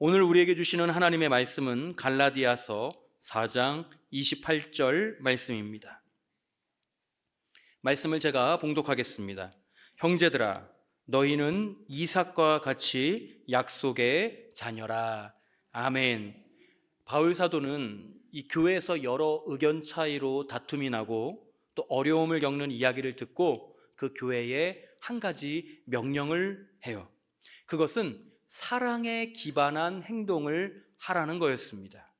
오늘 우리에게 주시는 하나님의 말씀은 갈라디아서 4장 28절 말씀입니다. 말씀을 제가 봉독하겠습니다. 형제들아, 너희는 이삭과 같이 약속의 자녀라. 아멘. 바울 사도는 이 교회에서 여러 의견 차이로 다툼이 나고 또 어려움을 겪는 이야기를 듣고 그 교회에 한 가지 명령을 해요. 그것은 사랑에 기반한 행동을 하라는 거였습니다.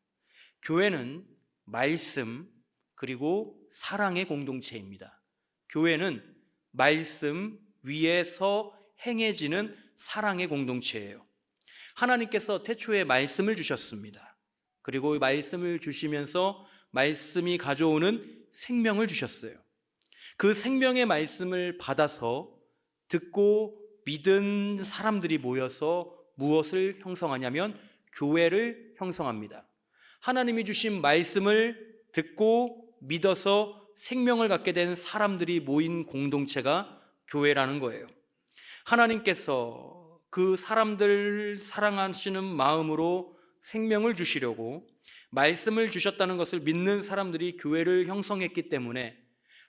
교회는 말씀 그리고 사랑의 공동체입니다. 교회는 말씀 위에서 행해지는 사랑의 공동체예요. 하나님께서 태초에 말씀을 주셨습니다. 그리고 말씀을 주시면서 말씀이 가져오는 생명을 주셨어요. 그 생명의 말씀을 받아서 듣고 믿은 사람들이 모여서 무엇을 형성하냐면 교회를 형성합니다. 하나님이 주신 말씀을 듣고 믿어서 생명을 갖게 된 사람들이 모인 공동체가 교회라는 거예요. 하나님께서 그 사람들 사랑하시는 마음으로 생명을 주시려고 말씀을 주셨다는 것을 믿는 사람들이 교회를 형성했기 때문에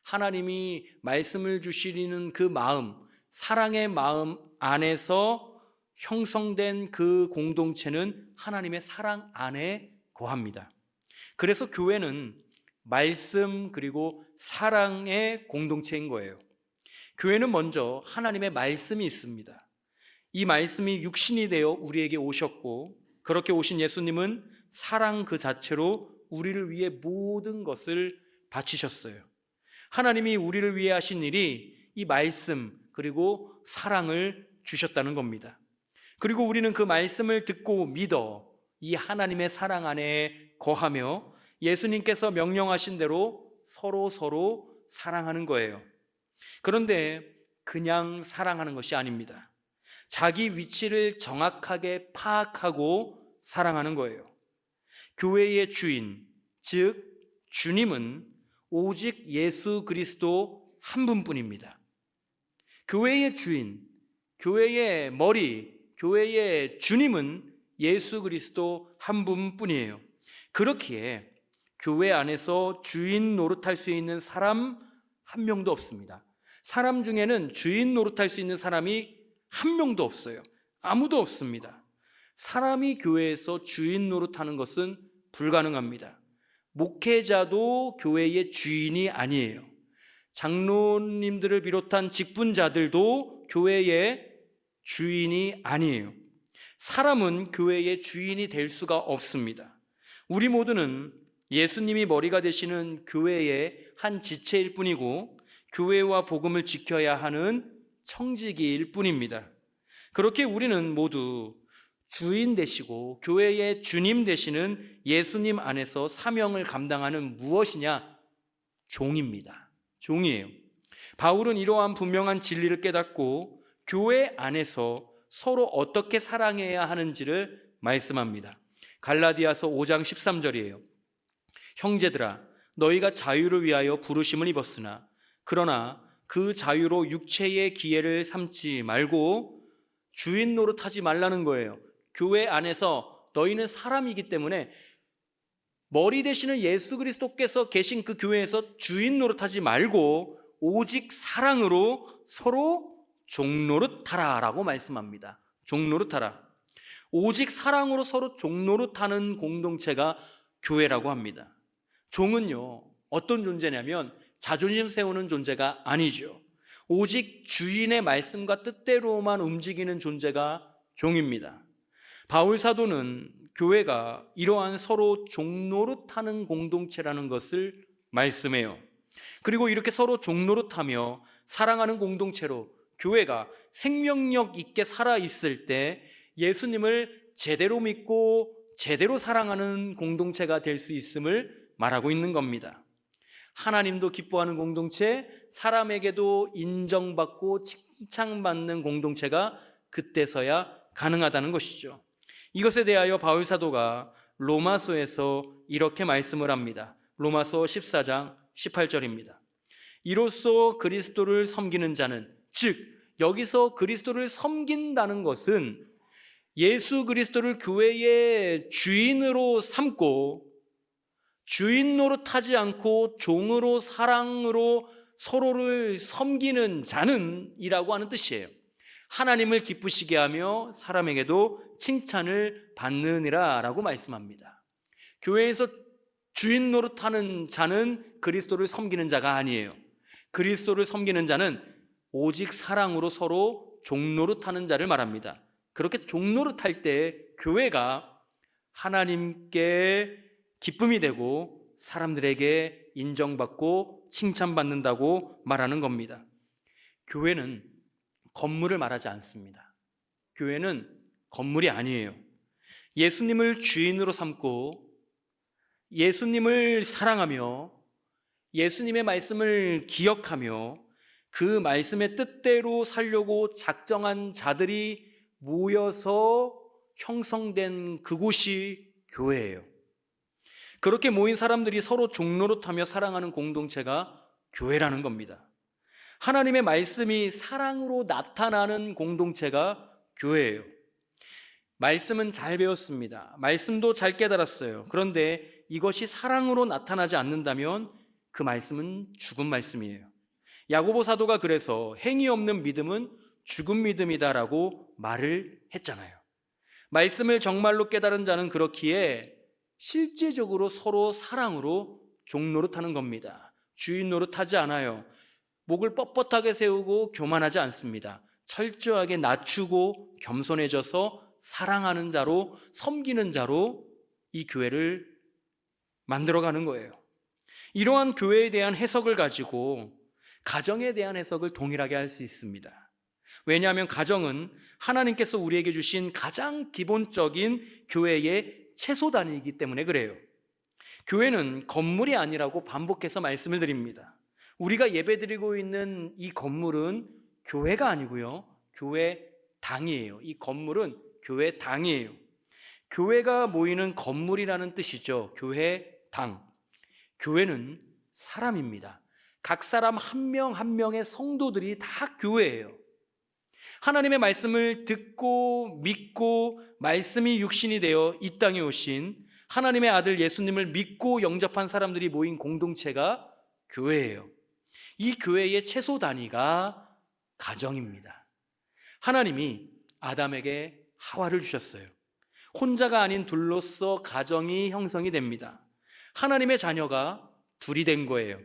하나님이 말씀을 주시는 그 마음, 사랑의 마음 안에서 형성된 그 공동체는 하나님의 사랑 안에 거합니다. 그래서 교회는 말씀 그리고 사랑의 공동체인 거예요. 교회는 먼저 하나님의 말씀이 있습니다. 이 말씀이 육신이 되어 우리에게 오셨고, 그렇게 오신 예수님은 사랑 그 자체로 우리를 위해 모든 것을 바치셨어요. 하나님이 우리를 위해 하신 일이 이 말씀 그리고 사랑을 주셨다는 겁니다. 그리고 우리는 그 말씀을 듣고 믿어 이 하나님의 사랑 안에 거하며 예수님께서 명령하신 대로 서로 사랑하는 거예요. 그런데 그냥 사랑하는 것이 아닙니다. 자기 위치를 정확하게 파악하고 사랑하는 거예요. 교회의 주인, 즉 주님은 오직 예수 그리스도 한 분뿐입니다. 교회의 주인, 교회의 머리, 교회의 주님은 예수 그리스도 한 분뿐이에요. 그렇기에 교회 안에서 주인 노릇할 수 있는 사람 한 명도 없습니다. 사람 중에는 주인 노릇할 수 있는 사람이 한 명도 없어요. 아무도 없습니다. 사람이 교회에서 주인 노릇하는 것은 불가능합니다. 목회자도 교회의 주인이 아니에요. 장로님들을 비롯한 직분자들도 교회의 주인이 아니에요. 사람은 교회의 주인이 될 수가 없습니다. 우리 모두는 예수님이 머리가 되시는 교회의 한 지체일 뿐이고 교회와 복음을 지켜야 하는 청지기일 뿐입니다. 그렇게 우리는 모두 주인 되시고 교회의 주님 되시는 예수님 안에서 사명을 감당하는 무엇이냐? 종입니다. 종이에요. 바울은 이러한 분명한 진리를 깨닫고 교회 안에서 서로 어떻게 사랑해야 하는지를 말씀합니다. 갈라디아서 5장 13절이에요. 형제들아, 너희가 자유를 위하여 부르심을 입었으나 그러나 그 자유로 육체의 기회를 삼지 말고 주인 노릇하지 말라는 거예요. 교회 안에서 너희는 사람이기 때문에 머리 되시는 예수 그리스도께서 계신 그 교회에서 주인 노릇하지 말고 오직 사랑으로 서로 종노릇하라 라고 말씀합니다. 종노릇하라. 오직 사랑으로 서로 종노릇하는 공동체가 교회라고 합니다. 종은요, 어떤 존재냐면 자존심 세우는 존재가 아니죠. 오직 주인의 말씀과 뜻대로만 움직이는 존재가 종입니다. 바울 사도는 교회가 이러한 서로 종노릇하는 공동체라는 것을 말씀해요. 그리고 이렇게 서로 종노릇하며 사랑하는 공동체로 교회가 생명력 있게 살아있을 때 예수님을 제대로 믿고 제대로 사랑하는 공동체가 될 수 있음을 말하고 있는 겁니다. 하나님도 기뻐하는 공동체, 사람에게도 인정받고 칭찬받는 공동체가 그때서야 가능하다는 것이죠. 이것에 대하여 바울 사도가 로마서에서 이렇게 말씀을 합니다. 로마서 14장 18절입니다. 이로써 그리스도를 섬기는 자는, 즉 여기서 그리스도를 섬긴다는 것은 예수 그리스도를 교회의 주인으로 삼고 주인 노릇하지 않고 종으로 사랑으로 서로를 섬기는 자는 이라고 하는 뜻이에요. 하나님을 기쁘시게 하며 사람에게도 칭찬을 받느니라 라고 말씀합니다. 교회에서 주인 노릇하는 자는 그리스도를 섬기는 자가 아니에요. 그리스도를 섬기는 자는 오직 사랑으로 서로 종 노릇하는 자를 말합니다. 그렇게 종 노릇할 때 교회가 하나님께 기쁨이 되고 사람들에게 인정받고 칭찬받는다고 말하는 겁니다. 교회는 건물을 말하지 않습니다. 교회는 건물이 아니에요. 예수님을 주인으로 삼고 예수님을 사랑하며 예수님의 말씀을 기억하며 그 말씀의 뜻대로 살려고 작정한 자들이 모여서 형성된 그곳이 교회예요. 그렇게 모인 사람들이 서로 종노릇하며 사랑하는 공동체가 교회라는 겁니다. 하나님의 말씀이 사랑으로 나타나는 공동체가 교회예요. 말씀은 잘 배웠습니다. 말씀도 잘 깨달았어요. 그런데 이것이 사랑으로 나타나지 않는다면 그 말씀은 죽은 말씀이에요. 야고보 사도가 그래서 행위 없는 믿음은 죽은 믿음이다라고 말을 했잖아요. 말씀을 정말로 깨달은 자는 그렇기에 실제적으로 서로 사랑으로 종 노릇하는 겁니다. 주인 노릇하지 않아요. 목을 뻣뻣하게 세우고 교만하지 않습니다. 철저하게 낮추고 겸손해져서 사랑하는 자로, 섬기는 자로 이 교회를 만들어가는 거예요. 이러한 교회에 대한 해석을 가지고 가정에 대한 해석을 동일하게 할 수 있습니다. 왜냐하면 가정은 하나님께서 우리에게 주신 가장 기본적인 교회의 최소 단위이기 때문에 그래요. 교회는 건물이 아니라고 반복해서 말씀을 드립니다. 우리가 예배드리고 있는 이 건물은 교회가 아니고요, 교회당이에요. 이 건물은 교회당이에요. 교회가 모이는 건물이라는 뜻이죠. 교회당. 교회는 사람입니다. 각 사람 한 명 한 명의 성도들이 다 교회예요. 하나님의 말씀을 듣고 믿고 말씀이 육신이 되어 이 땅에 오신 하나님의 아들 예수님을 믿고 영접한 사람들이 모인 공동체가 교회예요. 이 교회의 최소 단위가 가정입니다. 하나님이 아담에게 하와를 주셨어요. 혼자가 아닌 둘로서 가정이 형성이 됩니다. 하나님의 자녀가 둘이 된 거예요.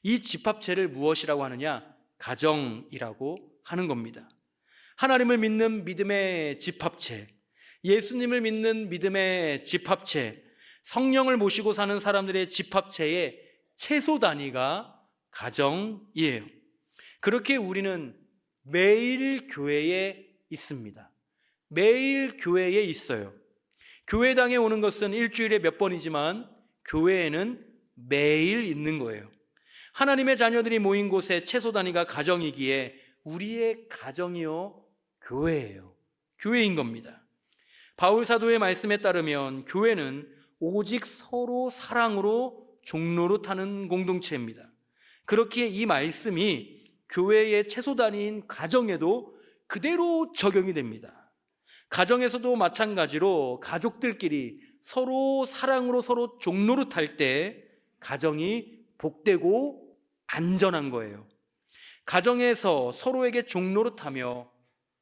이 집합체를 무엇이라고 하느냐? 가정이라고 하는 겁니다. 하나님을 믿는 믿음의 집합체, 예수님을 믿는 믿음의 집합체, 성령을 모시고 사는 사람들의 집합체의 최소 단위가 가정이에요. 그렇게 우리는 매일 교회에 있습니다. 매일 교회에 있어요. 교회당에 오는 것은 일주일에 몇 번이지만 교회에는 매일 있는 거예요. 하나님의 자녀들이 모인 곳의 최소 단위가 가정이기에 우리의 가정이요 교회예요. 교회인 겁니다. 바울 사도의 말씀에 따르면 교회는 오직 서로 사랑으로 종노릇하는 공동체입니다. 그렇기에 이 말씀이 교회의 최소 단위인 가정에도 그대로 적용이 됩니다. 가정에서도 마찬가지로 가족들끼리 서로 사랑으로 서로 종노릇할 때 가정이 복되고 안전한 거예요. 가정에서 서로에게 종노릇하며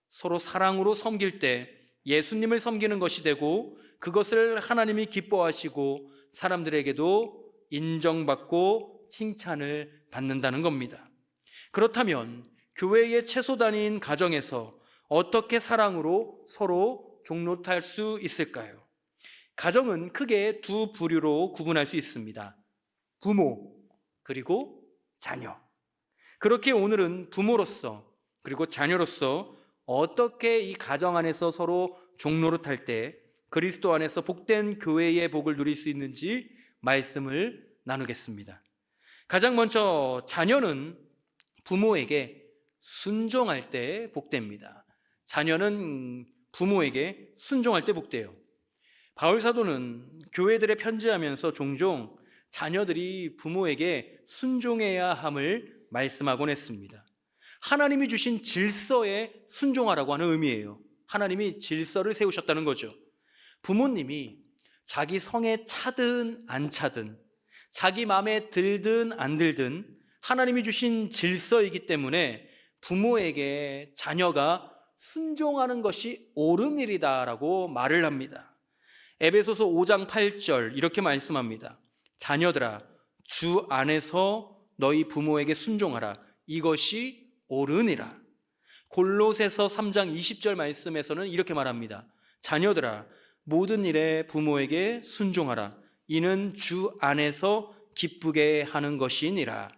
서로 사랑으로 섬길 때 예수님을 섬기는 것이 되고 그것을 하나님이 기뻐하시고 사람들에게도 인정받고 칭찬을 받는다는 겁니다. 그렇다면 교회의 최소 단위인 가정에서 어떻게 사랑으로 서로 종노릇할 수 있을까요? 가정은 크게 두 부류로 구분할 수 있습니다. 부모 그리고 자녀. 그렇게 오늘은 부모로서 그리고 자녀로서 어떻게 이 가정 안에서 서로 종노릇할 때 그리스도 안에서 복된 교회의 복을 누릴 수 있는지 말씀을 나누겠습니다. 가장 먼저 자녀는 부모에게 순종할 때 복됩니다. 자녀는 부모에게 순종할 때 복돼요. 바울 사도는 교회들에 편지하면서 종종 자녀들이 부모에게 순종해야 함을 말씀하곤 했습니다. 하나님이 주신 질서에 순종하라고 하는 의미예요. 하나님이 질서를 세우셨다는 거죠. 부모님이 자기 성에 차든 안 차든, 자기 마음에 들든 안 들든 하나님이 주신 질서이기 때문에 부모에게 자녀가 순종하는 것이 옳은 일이다라고 말을 합니다. 에베소서 5장 8절 이렇게 말씀합니다. 자녀들아, 주 안에서 너희 부모에게 순종하라. 이것이 옳으니라. 골로새서 3장 20절 말씀에서는 이렇게 말합니다. 자녀들아, 모든 일에 부모에게 순종하라. 이는 주 안에서 기쁘게 하는 것이니라.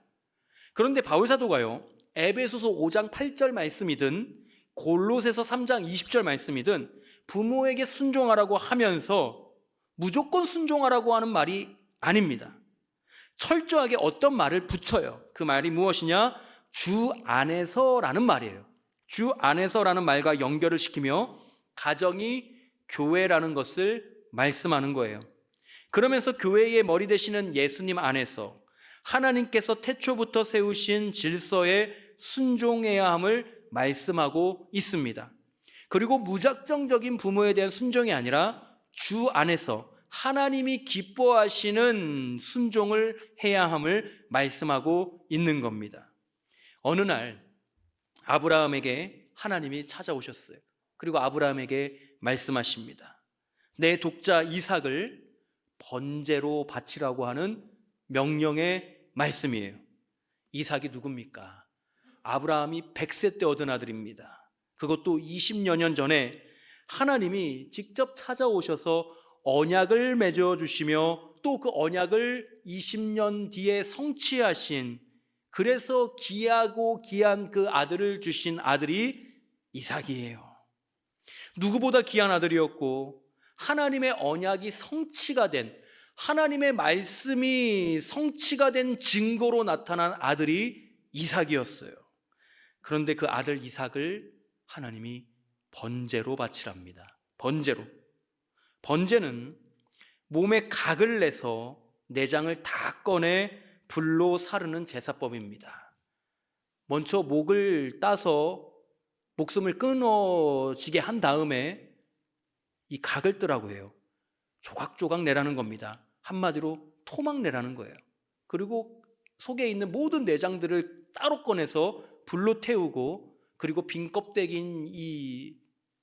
그런데 바울 사도가요, 에베소서 5장 8절 말씀이든 골로새서 3장 20절 말씀이든 부모에게 순종하라고 하면서 무조건 순종하라고 하는 말이 아닙니다. 철저하게 어떤 말을 붙여요. 그 말이 무엇이냐? 주 안에서라는 말이에요. 주 안에서라는 말과 연결을 시키며 가정이 교회라는 것을 말씀하는 거예요. 그러면서 교회의 머리 되시는 예수님 안에서 하나님께서 태초부터 세우신 질서에 순종해야 함을 말씀하고 있습니다. 그리고 무작정적인 부모에 대한 순종이 아니라 주 안에서 하나님이 기뻐하시는 순종을 해야 함을 말씀하고 있는 겁니다. 어느 날 아브라함에게 하나님이 찾아오셨어요. 그리고 아브라함에게 말씀하십니다. 내 독자 이삭을 번제로 바치라고 하는 명령의 말씀이에요. 이삭이 누굽니까? 아브라함이 100세 때 얻은 아들입니다. 그것도 20여 년 전에 하나님이 직접 찾아오셔서 언약을 맺어주시며 또 그 언약을 20년 뒤에 성취하신, 그래서 귀하고 귀한 그 아들을 주신 아들이 이삭이에요. 누구보다 귀한 아들이었고 하나님의 언약이 성취가 된, 하나님의 말씀이 성취가 된 증거로 나타난 아들이 이삭이었어요. 그런데 그 아들 이삭을 하나님이 번제로 바치랍니다. 번제는 몸에 각을 내서 내장을 다 꺼내 불로 사르는 제사법입니다. 먼저 목을 따서 목숨을 끊어지게 한 다음에 이 각을 뜨라고 해요. 조각조각 내라는 겁니다. 한마디로 토막 내라는 거예요. 그리고 속에 있는 모든 내장들을 따로 꺼내서 불로 태우고, 그리고 빈 껍데기인 이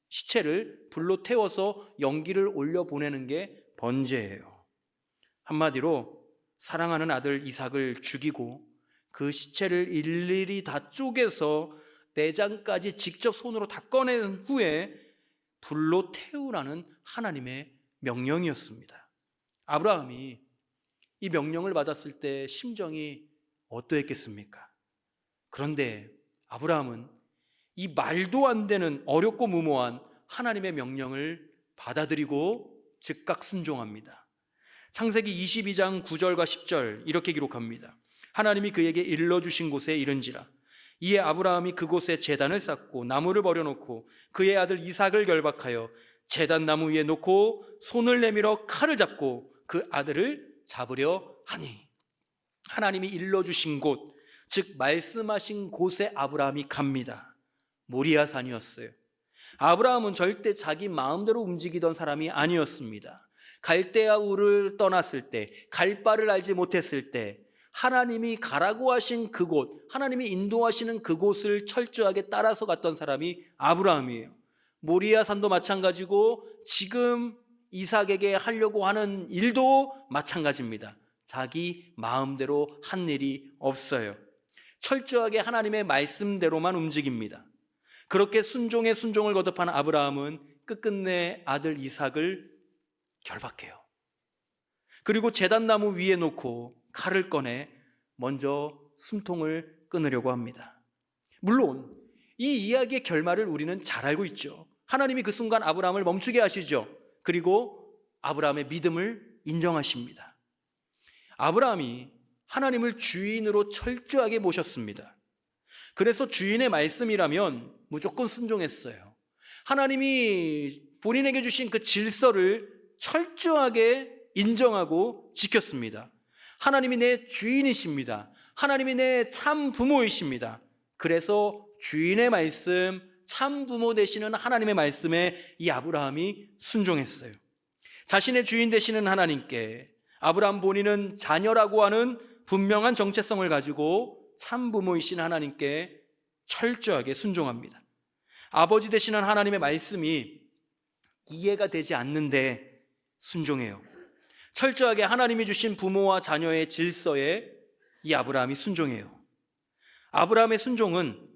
시체를 불로 태워서 연기를 올려보내는 게 번제예요. 한마디로 사랑하는 아들 이삭을 죽이고 그 시체를 일일이 다 쪼개서 내장까지 직접 손으로 다 꺼낸 후에 불로 태우라는 하나님의 명령이었습니다. 아브라함이 이 명령을 받았을 때 심정이 어떠했겠습니까? 그런데 아브라함은 이 말도 안 되는 어렵고 무모한 하나님의 명령을 받아들이고 즉각 순종합니다. 창세기 22장 9절과 10절 이렇게 기록합니다. 하나님이 그에게 일러주신 곳에 이른지라. 이에 아브라함이 그곳에 제단을 쌓고 나무를 버려놓고 그의 아들 이삭을 결박하여 제단 나무 위에 놓고 손을 내밀어 칼을 잡고 그 아들을 잡으려 하니, 하나님이 일러주신 곳, 즉 말씀하신 곳에 아브라함이 갑니다. 모리아산이었어요. 아브라함은 절대 자기 마음대로 움직이던 사람이 아니었습니다. 갈대아 우를 떠났을 때, 갈 바를 알지 못했을 때 하나님이 가라고 하신 그곳, 하나님이 인도하시는 그곳을 철저하게 따라서 갔던 사람이 아브라함이에요. 모리아산도 마찬가지고 지금 이삭에게 하려고 하는 일도 마찬가지입니다. 자기 마음대로 한 일이 없어요. 철저하게 하나님의 말씀대로만 움직입니다. 그렇게 순종에 순종을 거듭한 아브라함은 끝끝내 아들 이삭을 결박해요. 그리고 제단나무 위에 놓고 칼을 꺼내 먼저 숨통을 끊으려고 합니다. 물론 이 이야기의 결말을 우리는 잘 알고 있죠. 하나님이 그 순간 아브라함을 멈추게 하시죠. 그리고 아브라함의 믿음을 인정하십니다. 아브라함이 하나님을 주인으로 철저하게 모셨습니다. 그래서 주인의 말씀이라면 무조건 순종했어요. 하나님이 본인에게 주신 그 질서를 철저하게 인정하고 지켰습니다. 하나님이 내 주인이십니다. 하나님이 내 참 부모이십니다. 그래서 주인의 말씀 참 부모 되시는 하나님의 말씀에 이 아브라함이 순종했어요. 자신의 주인 되시는 하나님께 아브라함 본인은 자녀라고 하는 분명한 정체성을 가지고 참 부모이신 하나님께 철저하게 순종합니다. 아버지 되시는 하나님의 말씀이 이해가 되지 않는데 순종해요. 철저하게 하나님이 주신 부모와 자녀의 질서에 이 아브라함이 순종해요. 아브라함의 순종은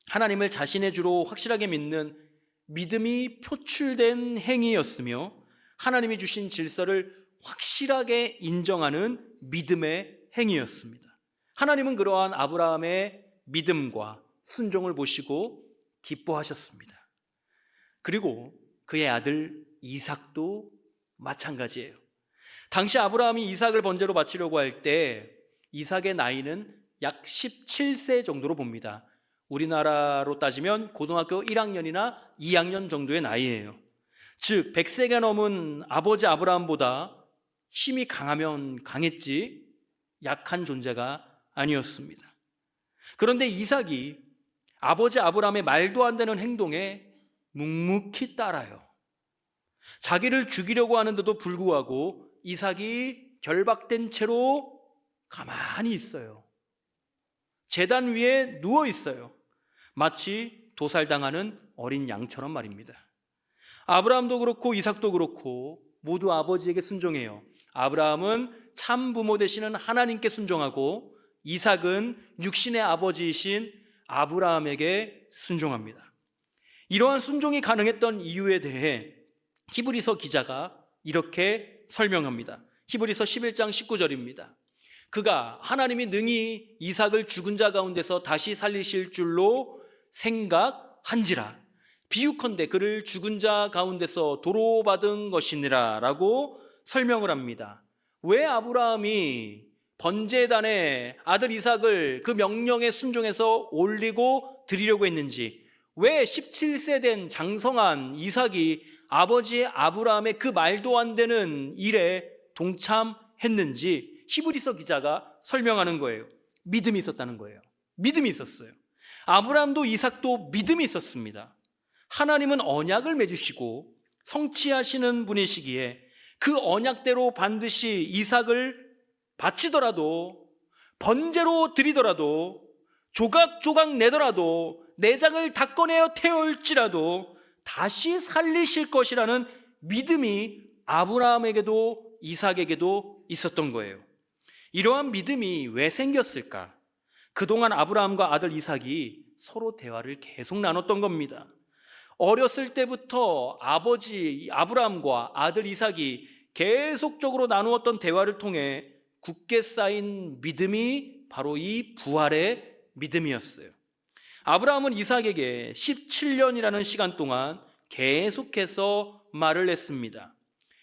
하나님을 자신의 주로 확실하게 믿는 믿음이 표출된 행위였으며 하나님이 주신 질서를 확실하게 인정하는 믿음의 행위였습니다. 하나님은 그러한 아브라함의 믿음과 순종을 보시고 기뻐하셨습니다. 그리고 그의 아들 이삭도 마찬가지예요. 당시 아브라함이 이삭을 번제로 바치려고 할 때 이삭의 나이는 약 17세 정도로 봅니다. 우리나라로 따지면 고등학교 1학년이나 2학년 정도의 나이예요. 즉 100세가 넘은 아버지 아브라함보다 힘이 강하면 강했지 약한 존재가 아니었습니다. 그런데 이삭이 아버지 아브라함의 말도 안 되는 행동에 묵묵히 따라요. 자기를 죽이려고 하는데도 불구하고 이삭이 결박된 채로 가만히 있어요. 제단 위에 누워 있어요. 마치 도살당하는 어린 양처럼 말입니다. 아브라함도 그렇고 이삭도 그렇고 모두 아버지에게 순종해요. 아브라함은 참 부모 되시는 하나님께 순종하고 이삭은 육신의 아버지이신 아브라함에게 순종합니다. 이러한 순종이 가능했던 이유에 대해 히브리서 기자가 이렇게 설명합니다. 히브리서 11장 19절입니다. 그가 하나님이 능히 이삭을 죽은 자 가운데서 다시 살리실 줄로 생각한지라 비유컨대 그를 죽은 자 가운데서 도로 받은 것이니라 라고 설명을 합니다. 왜 아브라함이 번제단에 아들 이삭을 그 명령에 순종해서 올리고 드리려고 했는지, 왜 17세 된 장성한 이삭이 아버지 아브라함의 그 말도 안 되는 일에 동참했는지 히브리서 기자가 설명하는 거예요. 믿음이 있었다는 거예요. 믿음이 있었어요. 아브라함도 이삭도 믿음이 있었습니다. 하나님은 언약을 맺으시고 성취하시는 분이시기에 그 언약대로 반드시 이삭을 바치더라도, 번제로 드리더라도, 조각조각 내더라도, 내장을 다 꺼내어 태울지라도 다시 살리실 것이라는 믿음이 아브라함에게도 이삭에게도 있었던 거예요. 이러한 믿음이 왜 생겼을까? 그동안 아브라함과 아들 이삭이 서로 대화를 계속 나눴던 겁니다. 어렸을 때부터 아버지 아브라함과 아들 이삭이 계속적으로 나누었던 대화를 통해 굳게 쌓인 믿음이 바로 이 부활의 믿음이었어요. 아브라함은 이삭에게 17년이라는 시간 동안 계속해서 말을 했습니다.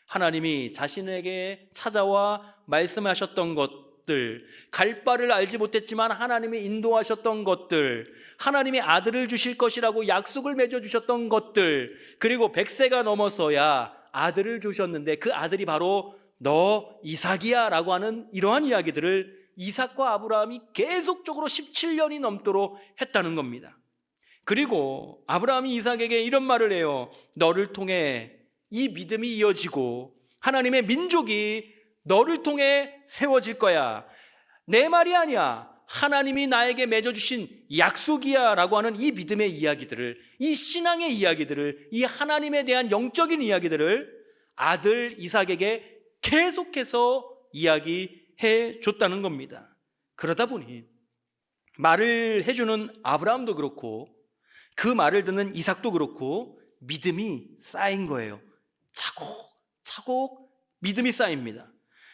하나님이 자신에게 찾아와 말씀하셨던 것들, 갈 바를 알지 못했지만 하나님이 인도하셨던 것들, 하나님이 아들을 주실 것이라고 약속을 맺어주셨던 것들, 그리고 100세가 넘어서야 아들을 주셨는데 그 아들이 바로 너 이삭이야 라고 하는 이러한 이야기들을 이삭과 아브라함이 계속적으로 17년이 넘도록 했다는 겁니다. 그리고 아브라함이 이삭에게 이런 말을 해요. 너를 통해 이 믿음이 이어지고 하나님의 민족이 너를 통해 세워질 거야. 내 말이 아니야. 하나님이 나에게 맺어주신 약속이야 라고 하는 이 믿음의 이야기들을, 이 신앙의 이야기들을, 이 하나님에 대한 영적인 이야기들을 아들 이삭에게 계속해서 이야기해 줬다는 겁니다. 그러다 보니 말을 해주는 아브라함도 그렇고 그 말을 듣는 이삭도 그렇고 믿음이 쌓인 거예요. 차곡차곡 믿음이 쌓입니다.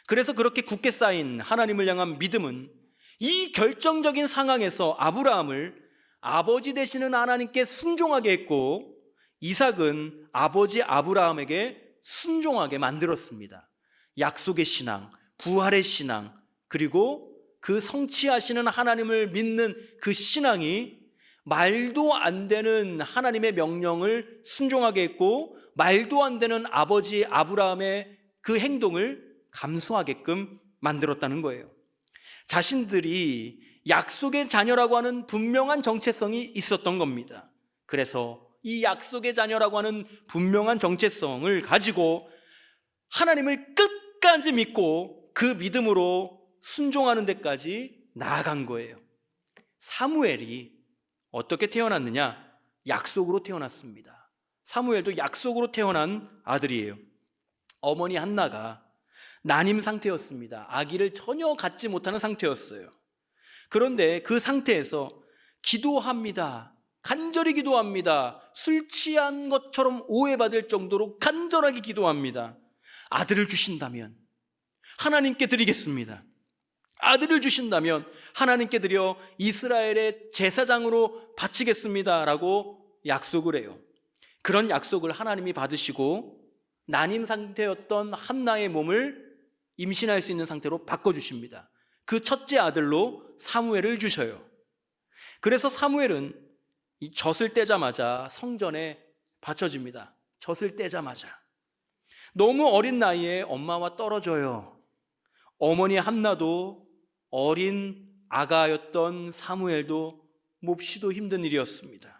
그래서 그렇게 굳게 쌓인 하나님을 향한 믿음은 이 결정적인 상황에서 아브라함을 아버지 되시는 하나님께 순종하게 했고 이삭은 아버지 아브라함에게 순종하게 만들었습니다. 약속의 신앙, 부활의 신앙, 그리고 그 성취하시는 하나님을 믿는 그 신앙이 말도 안 되는 하나님의 명령을 순종하게 했고 말도 안 되는 아버지 아브라함의 그 행동을 감수하게끔 만들었다는 거예요. 자신들이 약속의 자녀라고 하는 분명한 정체성이 있었던 겁니다. 그래서 이 약속의 자녀라고 하는 분명한 정체성을 가지고 하나님을 끝까지 믿고 그 믿음으로 순종하는 데까지 나아간 거예요. 사무엘이 어떻게 태어났느냐? 약속으로 태어났습니다. 사무엘도 약속으로 태어난 아들이에요. 어머니 한나가 난임 상태였습니다. 아기를 전혀 갖지 못하는 상태였어요. 그런데 그 상태에서 기도합니다. 간절히 기도합니다. 술 취한 것처럼 오해받을 정도로 간절하게 기도합니다. 아들을 주신다면 하나님께 드리겠습니다. 아들을 주신다면 하나님께 드려 이스라엘의 제사장으로 바치겠습니다 라고 약속을 해요. 그런 약속을 하나님이 받으시고 난임 상태였던 한나의 몸을 임신할 수 있는 상태로 바꿔주십니다. 그 첫째 아들로 사무엘을 주셔요. 그래서 사무엘은 이 젖을 떼자마자 성전에 바쳐집니다. 젖을 떼자마자. 너무 어린 나이에 엄마와 떨어져요. 어머니 한나도 어린 아가였던 사무엘도 몹시도 힘든 일이었습니다.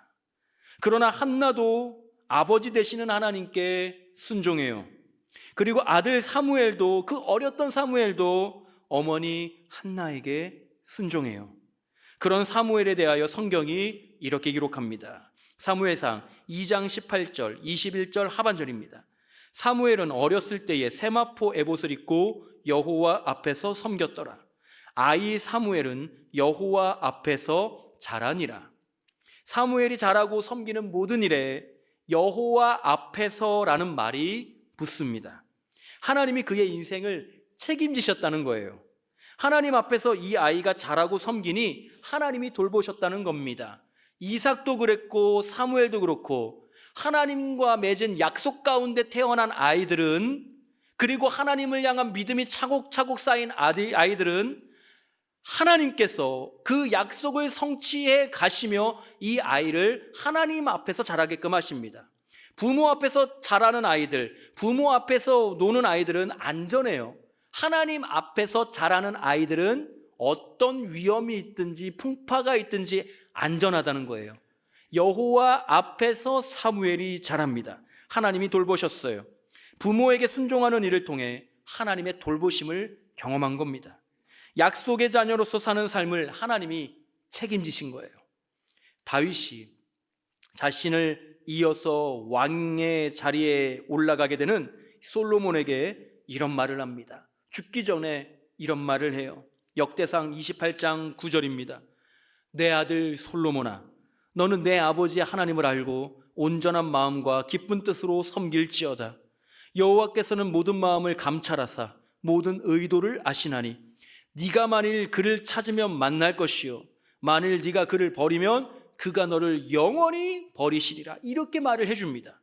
그러나 한나도 아버지 되시는 하나님께 순종해요. 그리고 아들 사무엘도, 그 어렸던 사무엘도 어머니 한나에게 순종해요. 그런 사무엘에 대하여 성경이 이렇게 기록합니다. 사무엘상 2장 18절, 21절 하반절입니다. 사무엘은 어렸을 때에 세마포 에봇을 입고 여호와 앞에서 섬겼더라. 아이 사무엘은 여호와 앞에서 자라니라. 사무엘이 자라고 섬기는 모든 일에 여호와 앞에서라는 말이 붙습니다. 하나님이 그의 인생을 책임지셨다는 거예요. 하나님 앞에서 이 아이가 자라고 섬기니 하나님이 돌보셨다는 겁니다. 이삭도 그랬고 사무엘도 그렇고 하나님과 맺은 약속 가운데 태어난 아이들은, 그리고 하나님을 향한 믿음이 차곡차곡 쌓인 아이들은 하나님께서 그 약속을 성취해 가시며 이 아이를 하나님 앞에서 자라게끔 하십니다. 부모 앞에서 자라는 아이들, 부모 앞에서 노는 아이들은 안전해요. 하나님 앞에서 자라는 아이들은 어떤 위험이 있든지 풍파가 있든지 안전하다는 거예요. 여호와 앞에서 사무엘이 자랍니다. 하나님이 돌보셨어요. 부모에게 순종하는 일을 통해 하나님의 돌보심을 경험한 겁니다. 약속의 자녀로서 사는 삶을 하나님이 책임지신 거예요. 다윗이 자신을 이어서 왕의 자리에 올라가게 되는 솔로몬에게 이런 말을 합니다. 죽기 전에 이런 말을 해요. 역대상 28장 9절입니다. 내 아들 솔로몬아, 너는 내 아버지의 하나님을 알고 온전한 마음과 기쁜 뜻으로 섬길지어다. 여호와께서는 모든 마음을 감찰하사 모든 의도를 아시나니 네가 만일 그를 찾으면 만날 것이요 만일 네가 그를 버리면 그가 너를 영원히 버리시리라. 이렇게 말을 해줍니다.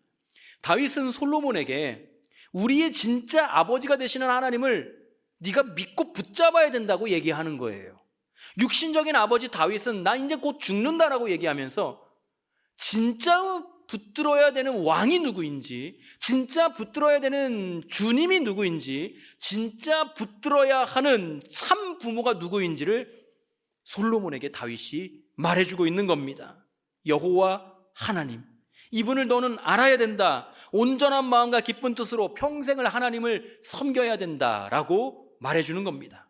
다윗은 솔로몬에게 우리의 진짜 아버지가 되시는 하나님을 네가 믿고 붙잡아야 된다고 얘기하는 거예요. 육신적인 아버지 다윗은 나 이제 곧 죽는다라고 얘기하면서 진짜 붙들어야 되는 왕이 누구인지, 진짜 붙들어야 되는 주님이 누구인지, 진짜 붙들어야 하는 참 부모가 누구인지를 솔로몬에게 다윗이 말해주고 있는 겁니다. 여호와 하나님, 이분을 너는 알아야 된다. 온전한 마음과 기쁜 뜻으로 평생을 하나님을 섬겨야 된다라고 말해주는 겁니다.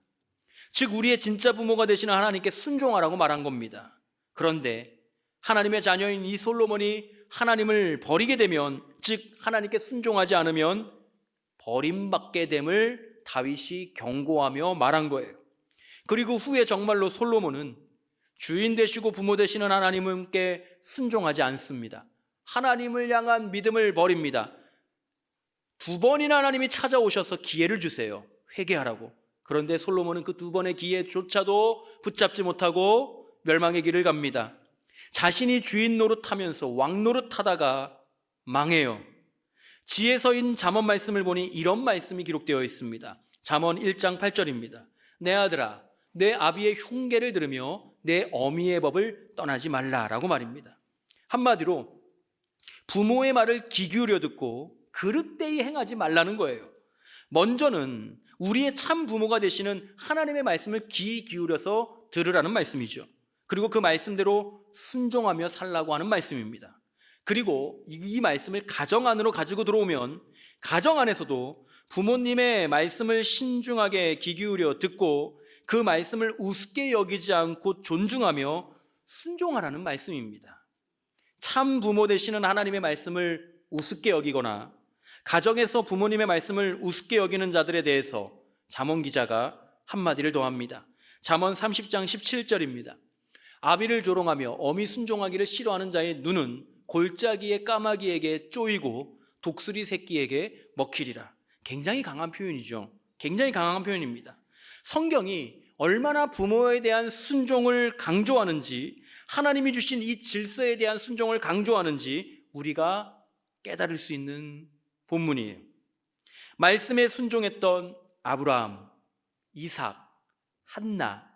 즉 우리의 진짜 부모가 되시는 하나님께 순종하라고 말한 겁니다. 그런데 하나님의 자녀인 이 솔로몬이 하나님을 버리게 되면, 즉 하나님께 순종하지 않으면 버림받게 됨을 다윗이 경고하며 말한 거예요. 그리고 후에 정말로 솔로몬은 주인 되시고 부모 되시는 하나님께 순종하지 않습니다. 하나님을 향한 믿음을 버립니다. 2번이나 하나님이 찾아오셔서 기회를 주세요. 회개하라고. 그런데 솔로몬은 그 2번의 기회조차도 붙잡지 못하고 멸망의 길을 갑니다. 자신이 주인 노릇하면서 왕 노릇하다가 망해요. 지혜서인 잠언 말씀을 보니 이런 말씀이 기록되어 있습니다. 잠언 1장 8절입니다. 내 아들아, 내 아비의 흉계를 들으며 내 어미의 법을 떠나지 말라라고 말입니다. 한마디로 부모의 말을 귀 기울여 듣고 그릇되이 행하지 말라는 거예요. 먼저는 우리의 참 부모가 되시는 하나님의 말씀을 귀 기울여서 들으라는 말씀이죠. 그리고 그 말씀대로 순종하며 살라고 하는 말씀입니다. 그리고 이 말씀을 가정 안으로 가지고 들어오면 가정 안에서도 부모님의 말씀을 신중하게 귀 기울여 듣고 그 말씀을 우습게 여기지 않고 존중하며 순종하라는 말씀입니다. 참 부모 되시는 하나님의 말씀을 우습게 여기거나 가정에서 부모님의 말씀을 우습게 여기는 자들에 대해서 잠언 기자가 한마디를 더합니다. 잠언 30장 17절입니다. 아비를 조롱하며 어미 순종하기를 싫어하는 자의 눈은 골짜기의 까마귀에게 쪼이고 독수리 새끼에게 먹히리라. 굉장히 강한 표현이죠. 굉장히 강한 표현입니다. 성경이 얼마나 부모에 대한 순종을 강조하는지, 하나님이 주신 이 질서에 대한 순종을 강조하는지 우리가 깨달을 수 있는 본문이에요. 말씀에 순종했던 아브라함, 이삭, 한나,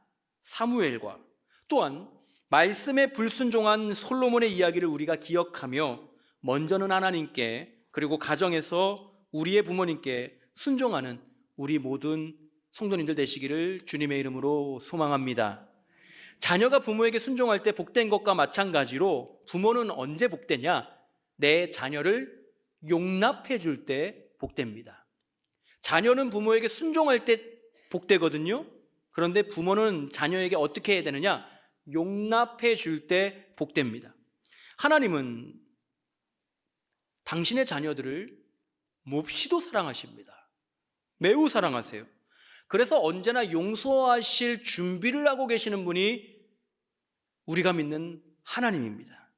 사무엘과 또한 말씀에 불순종한 솔로몬의 이야기를 우리가 기억하며 먼저는 하나님께 그리고 가정에서 우리의 부모님께 순종하는 우리 모든 성도님들 되시기를 주님의 이름으로 소망합니다. 자녀가 부모에게 순종할 때 복된 것과 마찬가지로 부모는 언제 복되냐? 내 자녀를 용납해 줄 때 복됩니다. 자녀는 부모에게 순종할 때 복되거든요. 그런데 부모는 자녀에게 어떻게 해야 되느냐? 용납해 줄 때 복됩니다. 하나님은 당신의 자녀들을 몹시도 사랑하십니다. 매우 사랑하세요. 그래서 언제나 용서하실 준비를 하고 계시는 분이 우리가 믿는 하나님입니다.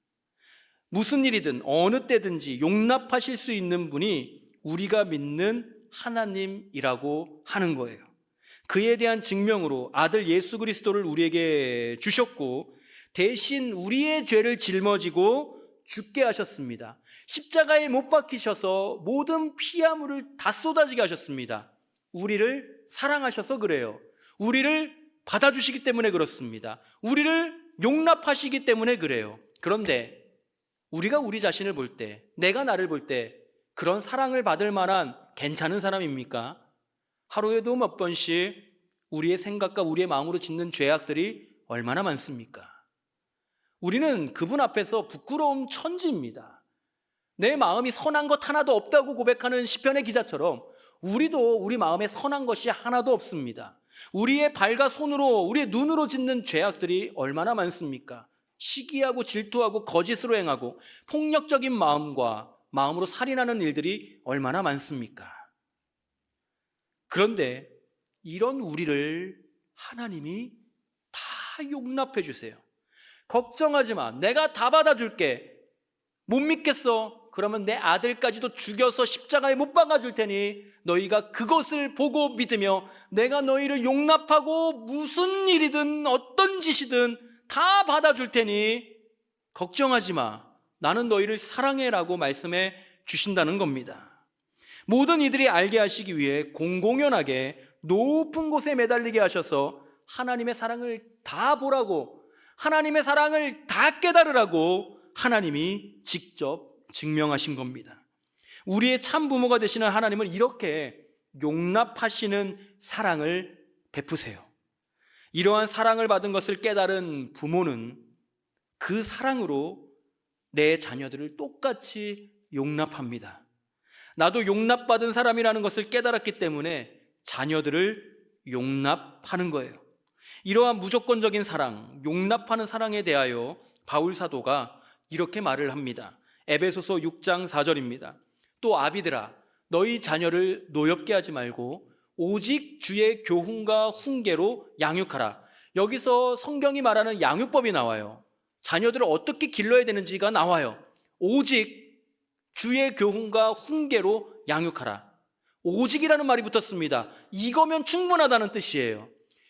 무슨 일이든 어느 때든지 용납하실 수 있는 분이 우리가 믿는 하나님이라고 하는 거예요. 그에 대한 증명으로 아들 예수 그리스도를 우리에게 주셨고 대신 우리의 죄를 짊어지고 죽게 하셨습니다. 십자가에 못 박히셔서 모든 피아물을 다 쏟아지게 하셨습니다. 우리를 사랑하셔서 그래요. 우리를 받아주시기 때문에 그렇습니다. 우리를 용납하시기 때문에 그래요. 그런데 우리가 우리 자신을 볼 때, 내가 나를 볼 때 그런 사랑을 받을 만한 괜찮은 사람입니까? 하루에도 몇 번씩 우리의 생각과 우리의 마음으로 짓는 죄악들이 얼마나 많습니까? 우리는 그분 앞에서 부끄러움 천지입니다. 내 마음이 선한 것 하나도 없다고 고백하는 시편의 기자처럼 우리도 우리 마음에 선한 것이 하나도 없습니다. 우리의 발과 손으로, 우리의 눈으로 짓는 죄악들이 얼마나 많습니까? 시기하고 질투하고 거짓으로 행하고 폭력적인 마음으로 살인하는 일들이 얼마나 많습니까? 그런데 이런 우리를 하나님이 다 용납해 주세요. 걱정하지 마. 내가 다 받아줄게. 못 믿겠어? 그러면 내 아들까지도 죽여서 십자가에 못 박아줄 테니 너희가 그것을 보고 믿으며 내가 너희를 용납하고 무슨 일이든 어떤 짓이든 다 받아줄 테니 걱정하지 마. 나는 너희를 사랑해라고 말씀해 주신다는 겁니다. 모든 이들이 알게 하시기 위해 공공연하게 높은 곳에 매달리게 하셔서 하나님의 사랑을 다 보라고, 하나님의 사랑을 다 깨달으라고 하나님이 직접 증명하신 겁니다. 우리의 참 부모가 되시는 하나님은 이렇게 용납하시는 사랑을 베푸세요. 이러한 사랑을 받은 것을 깨달은 부모는 그 사랑으로 내 자녀들을 똑같이 용납합니다. 나도 용납받은 사람이라는 것을 깨달았기 때문에 자녀들을 용납하는 거예요. 이러한 무조건적인 사랑, 용납하는 사랑에 대하여 바울 사도가 이렇게 말을 합니다. 에베소서 6장 4절입니다. 또 아비들아, 너희 자녀를 노엽게 하지 말고 오직 주의 교훈과 훈계로 양육하라. 여기서 성경이 말하는 양육법이 나와요. 자녀들을 어떻게 길러야 되는지가 나와요. 오직 주의 교훈과 훈계로 양육하라. 오직이라는 말이 붙었습니다. 이거면 충분하다는 뜻이에요.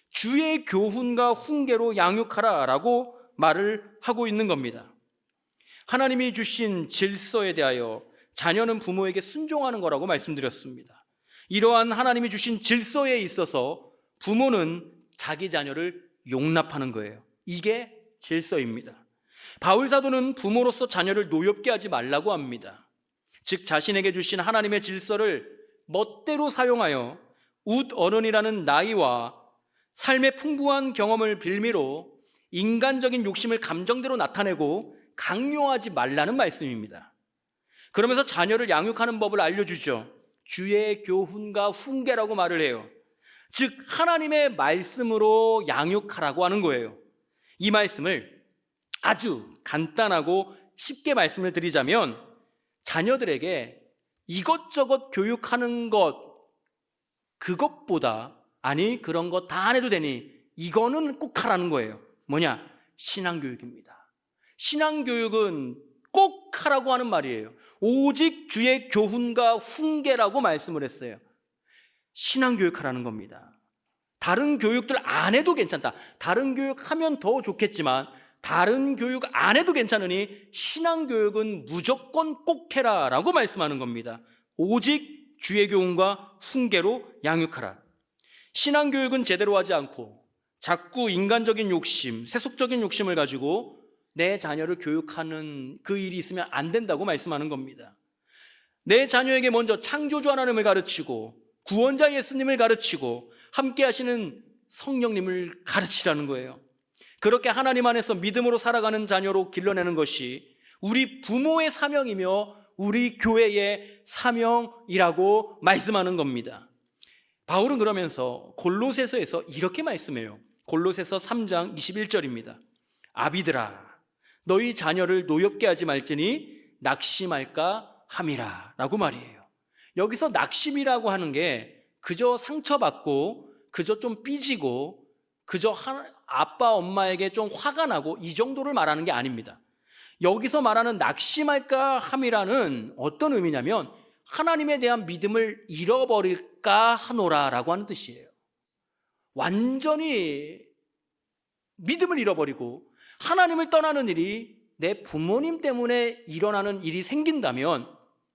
주의 교훈과 훈계로 양육하라 라고 말을 하고 있는 겁니다. 하나님이 주신 질서에 대하여 자녀는 부모에게 순종하는 거라고 말씀드렸습니다. 이러한 하나님이 주신 질서에 있어서 부모는 자기 자녀를 용납하는 거예요. 이게 질서입니다. 바울 사도는 부모로서 자녀를 노엽게 하지 말라고 합니다. 즉 자신에게 주신 하나님의 질서를 멋대로 사용하여 웃 어른이라는 나이와 삶의 풍부한 경험을 빌미로 인간적인 욕심을 감정대로 나타내고 강요하지 말라는 말씀입니다. 그러면서 자녀를 양육하는 법을 알려주죠. 주의 교훈과 훈계라고 말을 해요. 즉 하나님의 말씀으로 양육하라고 하는 거예요. 이 말씀을 아주 간단하고 쉽게 말씀을 드리자면, 자녀들에게 이것저것 교육하는 것, 그것보다 아니 그런 거 다 안 해도 되니 이거는 꼭 하라는 거예요. 뭐냐? 신앙교육입니다. 신앙교육은 꼭 하라고 하는 말이에요. 오직 주의 교훈과 훈계라고 말씀을 했어요. 신앙교육하라는 겁니다. 다른 교육들 안 해도 괜찮다. 다른 교육하면 더 좋겠지만 다른 교육 안 해도 괜찮으니 신앙교육은 무조건 꼭 해라 라고 말씀하는 겁니다. 오직 주의 교훈과 훈계로 양육하라. 신앙교육은 제대로 하지 않고 자꾸 인간적인 욕심, 세속적인 욕심을 가지고 내 자녀를 교육하는 그 일이 있으면 안 된다고 말씀하는 겁니다. 내 자녀에게 먼저 창조주 하나님을 가르치고 구원자 예수님을 가르치고 함께 하시는 성령님을 가르치라는 거예요. 그렇게 하나님 안에서 믿음으로 살아가는 자녀로 길러내는 것이 우리 부모의 사명이며 우리 교회의 사명이라고 말씀하는 겁니다. 바울은 그러면서 골로새서에서 이렇게 말씀해요. 골로새서 3장 21절입니다. 아비들아, 너희 자녀를 노엽게 하지 말지니 낙심할까 함이라 라고 말이에요. 여기서 낙심이라고 하는 게 그저 상처받고 그저 좀 삐지고 그저 아빠 엄마에게 좀 화가 나고 이 정도를 말하는 게 아닙니다. 여기서 말하는 낙심할까 함이라는 어떤 의미냐면 하나님에 대한 믿음을 잃어버릴까 하노라 라고 하는 뜻이에요. 완전히 믿음을 잃어버리고 하나님을 떠나는 일이 내 부모님 때문에 일어나는 일이 생긴다면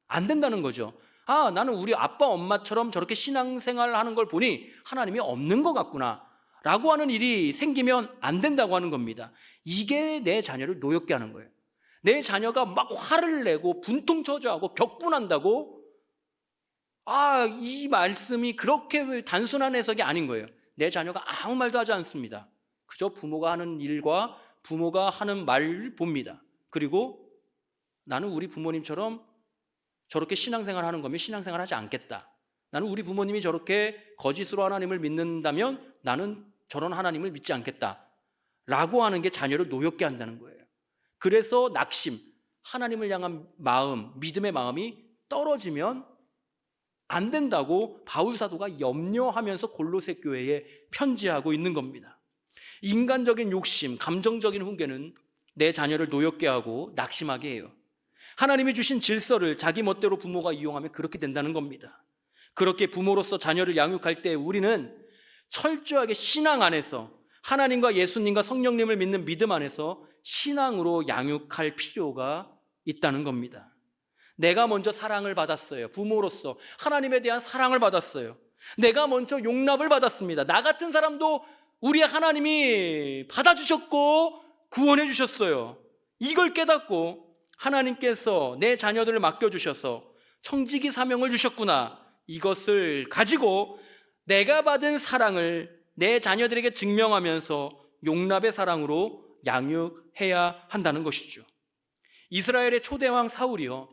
안 된다는 거죠. 아, 나는 우리 아빠 엄마처럼 저렇게 신앙생활 하는 걸 보니 하나님이 없는 것 같구나 라고 하는 일이 생기면 안 된다고 하는 겁니다. 이게 내 자녀를 노엽게 하는 거예요. 내 자녀가 막 화를 내고 분통처저하고 격분한다고, 이 말씀이 그렇게 단순한 해석이 아닌 거예요. 내 자녀가 아무 말도 하지 않습니다. 그저 부모가 하는 일과 부모가 하는 말을 봅니다. 그리고 나는 우리 부모님처럼 저렇게 신앙생활 하는 거면 신앙생활 하지 않겠다. 나는 우리 부모님이 저렇게 거짓으로 하나님을 믿는다면 나는 저런 하나님을 믿지 않겠다 라고 하는 게 자녀를 노엽게 한다는 거예요. 그래서 낙심, 하나님을 향한 마음, 믿음의 마음이 떨어지면 안 된다고 바울 사도가 염려하면서 골로새 교회에 편지하고 있는 겁니다. 인간적인 욕심, 감정적인 훈계는 내 자녀를 노엽게 하고 낙심하게 해요. 하나님이 주신 질서를 자기 멋대로 부모가 이용하면 그렇게 된다는 겁니다. 그렇게 부모로서 자녀를 양육할 때 우리는 철저하게 신앙 안에서 하나님과 예수님과 성령님을 믿는 믿음 안에서 신앙으로 양육할 필요가 있다는 겁니다. 내가 먼저 사랑을 받았어요. 부모로서 하나님에 대한 사랑을 받았어요. 내가 먼저 용납을 받았습니다. 나 같은 사람도 우리 하나님이 받아주셨고 구원해 주셨어요. 이걸 깨닫고 하나님께서 내 자녀들을 맡겨주셔서 청지기 사명을 주셨구나. 이것을 가지고 내가 받은 사랑을 내 자녀들에게 증명하면서 용납의 사랑으로 양육해야 한다는 것이죠. 이스라엘의 초대왕 사울이요,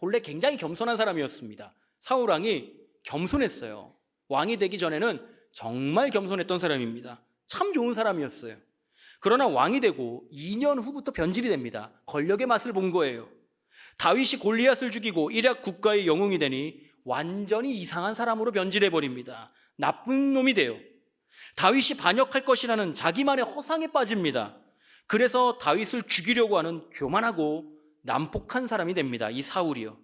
본래 굉장히 겸손한 사람이었습니다. 사울 왕이 겸손했어요. 왕이 되기 전에는 정말 겸손했던 사람입니다. 참 좋은 사람이었어요. 그러나 왕이 되고 2년 후부터 변질이 됩니다. 권력의 맛을 본 거예요. 다윗이 골리앗을 죽이고 이략 국가의 영웅이 되니 완전히 이상한 사람으로 변질해 버립니다. 나쁜 놈이 돼요. 다윗이 반역할 것이라는 자기만의 허상에 빠집니다. 그래서 다윗을 죽이려고 하는 교만하고 난폭한 사람이 됩니다. 이 사울이요.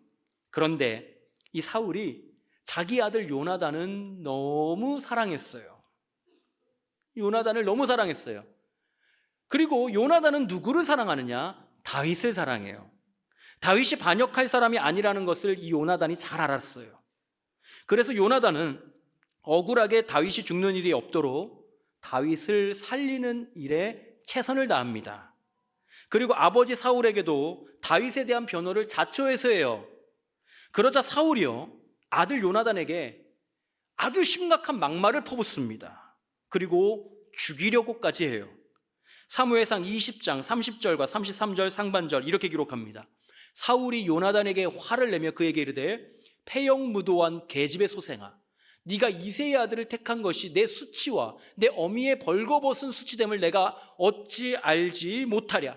그런데 이 사울이 자기 아들 요나단은 너무 사랑했어요. 요나단을 너무 사랑했어요. 그리고 요나단은 누구를 사랑하느냐? 다윗을 사랑해요. 다윗이 반역할 사람이 아니라는 것을 이 요나단이 잘 알았어요. 그래서 요나단은 억울하게 다윗이 죽는 일이 없도록 다윗을 살리는 일에 최선을 다합니다. 그리고 아버지 사울에게도 다윗에 대한 변호를 자초해서 해요. 그러자 사울이요, 아들 요나단에게 아주 심각한 막말을 퍼붓습니다. 그리고 죽이려고까지 해요. 사무엘상 20장 30절과 33절 상반절 이렇게 기록합니다. 사울이 요나단에게 화를 내며 그에게 이르되 패영무도한 계집의 소생아, 네가 이새의 아들을 택한 것이 내 수치와 내 어미의 벌거벗은 수치됨을 내가 어찌 알지 못하랴.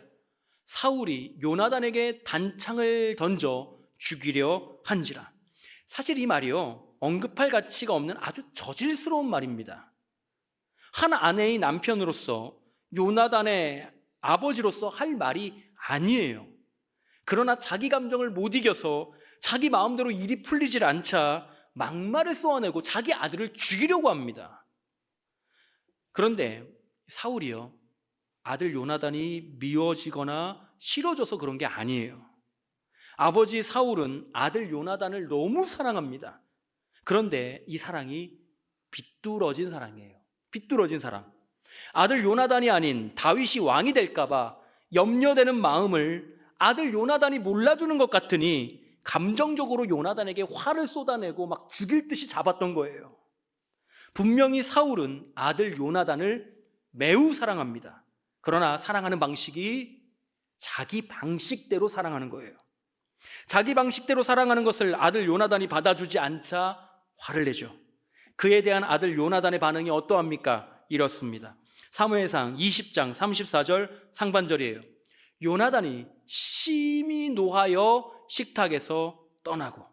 사울이 요나단에게 단창을 던져 죽이려 한지라. 사실 이 말이요, 언급할 가치가 없는 아주 저질스러운 말입니다. 한 아내의 남편으로서, 요나단의 아버지로서 할 말이 아니에요. 그러나 자기 감정을 못 이겨서 자기 마음대로 일이 풀리질 않자 막말을 쏘아내고 자기 아들을 죽이려고 합니다. 그런데 사울이요, 아들 요나단이 미워지거나 싫어져서 그런 게 아니에요. 아버지 사울은 아들 요나단을 너무 사랑합니다. 그런데 이 사랑이 비뚤어진 사랑이에요. 비뚤어진 사랑. 아들 요나단이 아닌 다윗이 왕이 될까봐 염려되는 마음을 아들 요나단이 몰라주는 것 같으니 감정적으로 요나단에게 화를 쏟아내고 막 죽일 듯이 잡았던 거예요. 분명히 사울은 아들 요나단을 매우 사랑합니다. 그러나 사랑하는 방식이 자기 방식대로 사랑하는 거예요. 자기 방식대로 사랑하는 것을 아들 요나단이 받아주지 않자 화를 내죠. 그에 대한 아들 요나단의 반응이 어떠합니까? 이렇습니다. 사무엘상 20장 34절 상반절이에요. 요나단이 심히 노하여 식탁에서 떠나고,